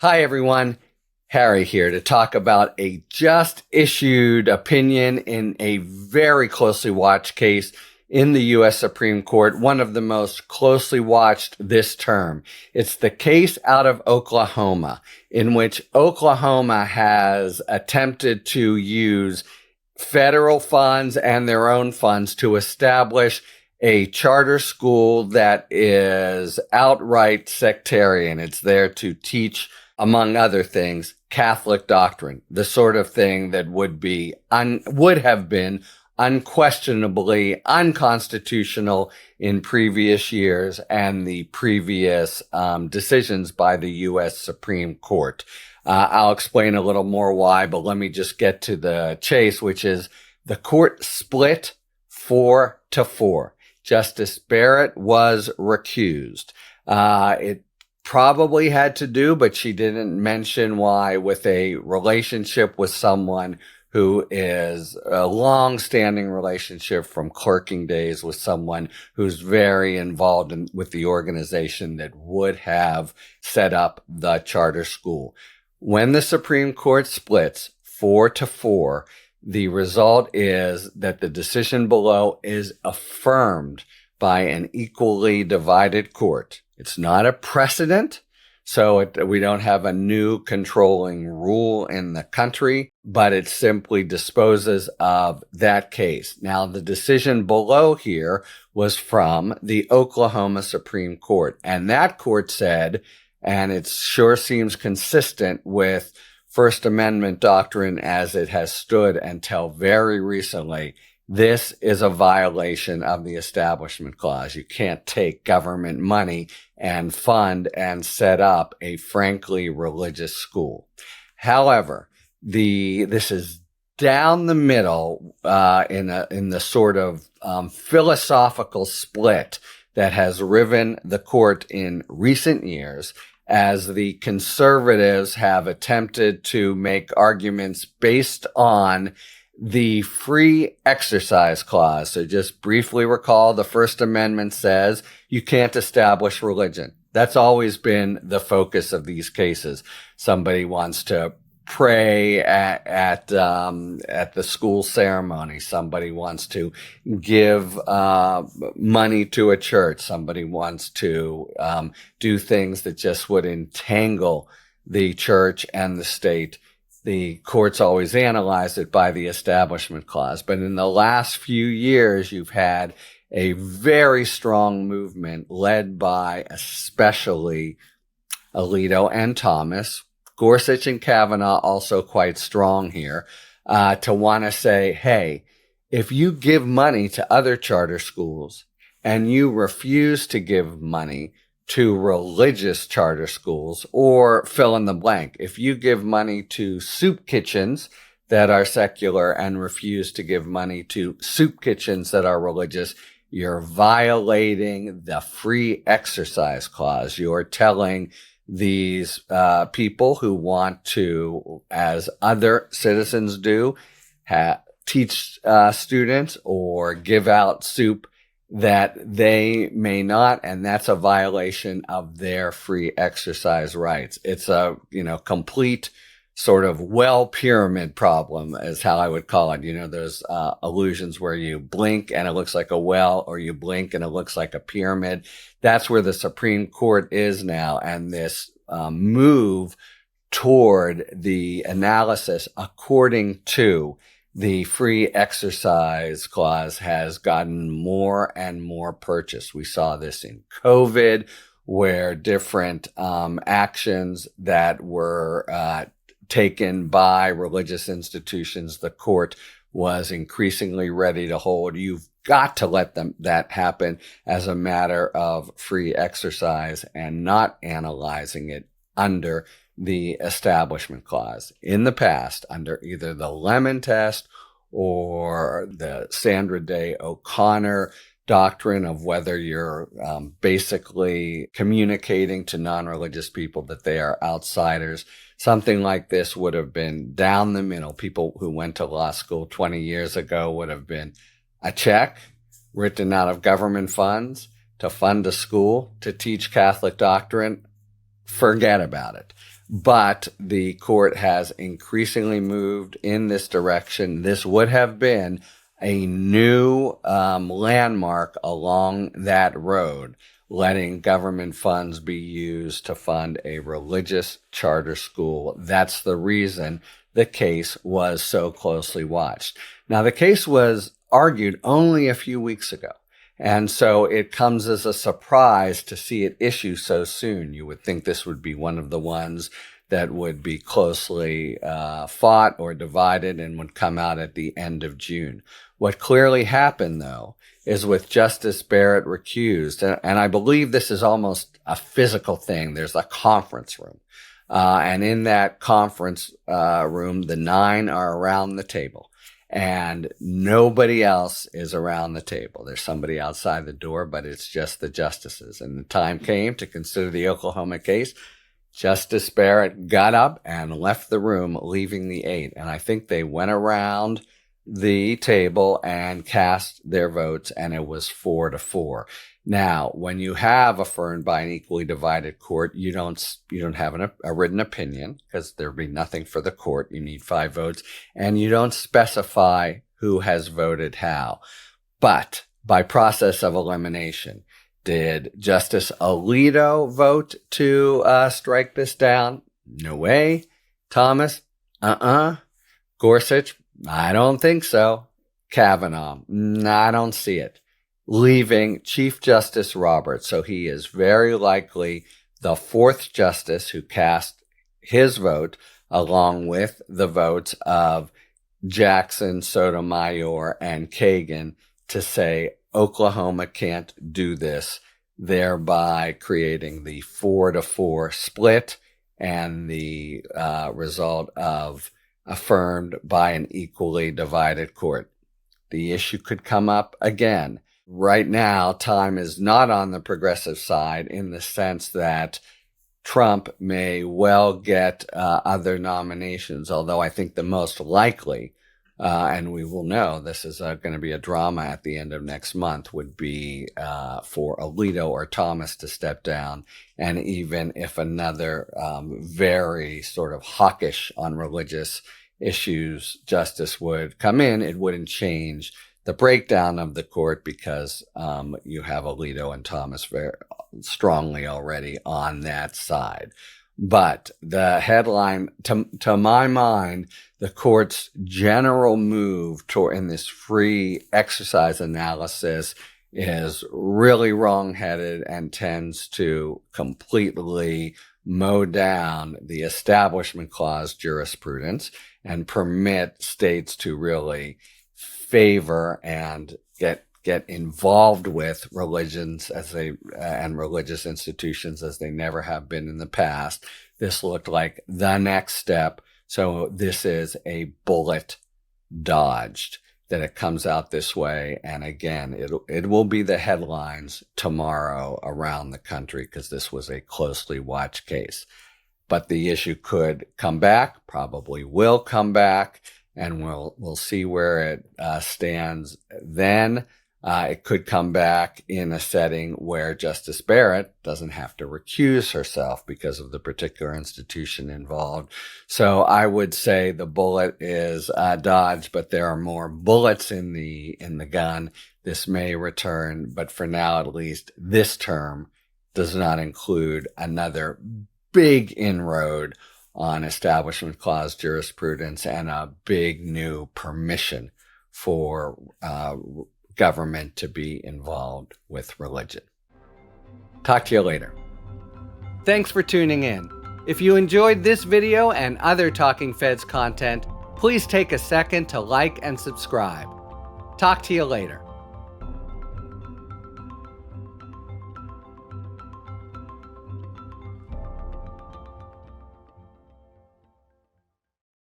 Hi, everyone. Harry here to talk about a just issued opinion in a very closely watched case in the U.S. Supreme Court, one of the most closely watched this term. It's the case out of Oklahoma, in which Oklahoma has attempted to use federal funds and their own funds to establish a charter school that is outright sectarian. It's there to teach, among other things, Catholic doctrine, the sort of thing that would have been unquestionably unconstitutional in previous years and the previous decisions by the U.S. Supreme Court. I'll explain a little more why, but let me just get to the chase, which is the court split 4-4. Justice Barrett was recused. It probably had to do, but she didn't mention why, with a relationship with someone who is a long-standing relationship from clerking days with someone who's very involved with the organization that would have set up the charter school. When the Supreme Court splits 4-4, the result is that the decision below is affirmed by an equally divided court. It's not a precedent, so we don't have a new controlling rule in the country, but it simply disposes of that case. Now, the decision below here was from the Oklahoma Supreme Court, and that court said, and it sure seems consistent with First Amendment doctrine as it has stood until very recently, this is a violation of the Establishment Clause. You can't take government money and fund and set up a frankly religious school. However, this is down the middle in the sort of philosophical split that has riven the court in recent years, as the conservatives have attempted to make arguments based on the Free Exercise Clause. So just briefly recall, the First Amendment says you can't establish religion. That's always been the focus of these cases. Somebody wants to pray at the school ceremony. Somebody wants to give money to a church. Somebody wants to do things that just would entangle the church and the state. The courts always analyze it by the Establishment Clause. But in the last few years, you've had a very strong movement led by especially Alito and Thomas, Gorsuch and Kavanaugh also quite strong here, to want to say, hey, if you give money to other charter schools and you refuse to give money to religious charter schools, or fill in the blank, if you give money to soup kitchens that are secular and refuse to give money to soup kitchens that are religious, you're violating the Free Exercise Clause. You're telling these people who want to, as other citizens do, teach students or give out soup, that they may not, and that's a violation of their free exercise rights. It's a, complete sort of well pyramid problem is how I would call it. Those illusions where you blink and it looks like a well, or you blink and it looks like a pyramid. That's where the Supreme Court is now. And this move toward the analysis according to the Free Exercise Clause has gotten more and more purchased. We saw this in COVID, where different actions that were taken by religious institutions, the court was increasingly ready to hold. You've got to let that happen as a matter of free exercise and not analyzing it under the Establishment Clause. In the past, under either the Lemon Test or the Sandra Day O'Connor doctrine of whether you're basically communicating to non-religious people that they are outsiders, something like this would have been down the middle. People who went to law school 20 years ago would have been a check written out of government funds to fund a school to teach Catholic doctrine. Forget about it. But the court has increasingly moved in this direction. This would have been a new landmark along that road, letting government funds be used to fund a religious charter school. That's the reason the case was so closely watched. Now, the case was argued only a few weeks ago, and so it comes as a surprise to see it issue so soon. You would think this would be one of the ones that would be closely fought or divided and would come out at the end of June. What clearly happened, though, is with Justice Barrett recused, and I believe this is almost a physical thing. There's a conference room. And in that conference room, the 9 are around the table, and nobody else is around the table. There's somebody outside the door, but it's just the justices. And the time came to consider the Oklahoma case. Justice Barrett got up and left the room, leaving the 8. And I think they went around the table and cast their votes, and it was 4-4. Now, when you have affirmed by an equally divided court, you don't have a written opinion, because there'd be nothing for the court. You need 5 votes, and you don't specify who has voted how. But by process of elimination, did Justice Alito vote to strike this down? No way. Thomas? Gorsuch? I don't think so. Kavanaugh? I don't see it. Leaving Chief Justice Roberts. So he is very likely the 4th justice who cast his vote along with the votes of Jackson, Sotomayor, and Kagan to say Oklahoma can't do this, thereby creating the 4-4 split and the result of affirmed by an equally divided court. The issue could come up again. Right now, time is not on the progressive side in the sense that Trump may well get other nominations, although I think the most likely, and we will know this is going to be a drama at the end of next month, would be for Alito or Thomas to step down. And even if another very sort of hawkish on religious issues justice would come in, it wouldn't change the breakdown of the court, because you have Alito and Thomas very strongly already on that side. But the headline, to my mind, the court's general move in this free exercise analysis is really wrong-headed and tends to completely mow down the Establishment Clause jurisprudence and permit states to really favor and get involved with religions and religious institutions as they never have been in the past. This looked like the next step. So this is a bullet dodged that it comes out this way. And again, it will be the headlines tomorrow around the country, because this was a closely watched case. But the issue could come back, probably will come back, and we'll see where it stands then. It could come back in a setting where Justice Barrett doesn't have to recuse herself because of the particular institution involved. So I would say the bullet is dodged, but there are more bullets in the gun. This may return, but for now, at least, this term does not include another big inroad on Establishment Clause jurisprudence and a big new permission for government to be involved with religion. Talk to you later. Thanks for tuning in. If you enjoyed this video and other Talking Feds content, please take a second to like and subscribe. Talk to you later.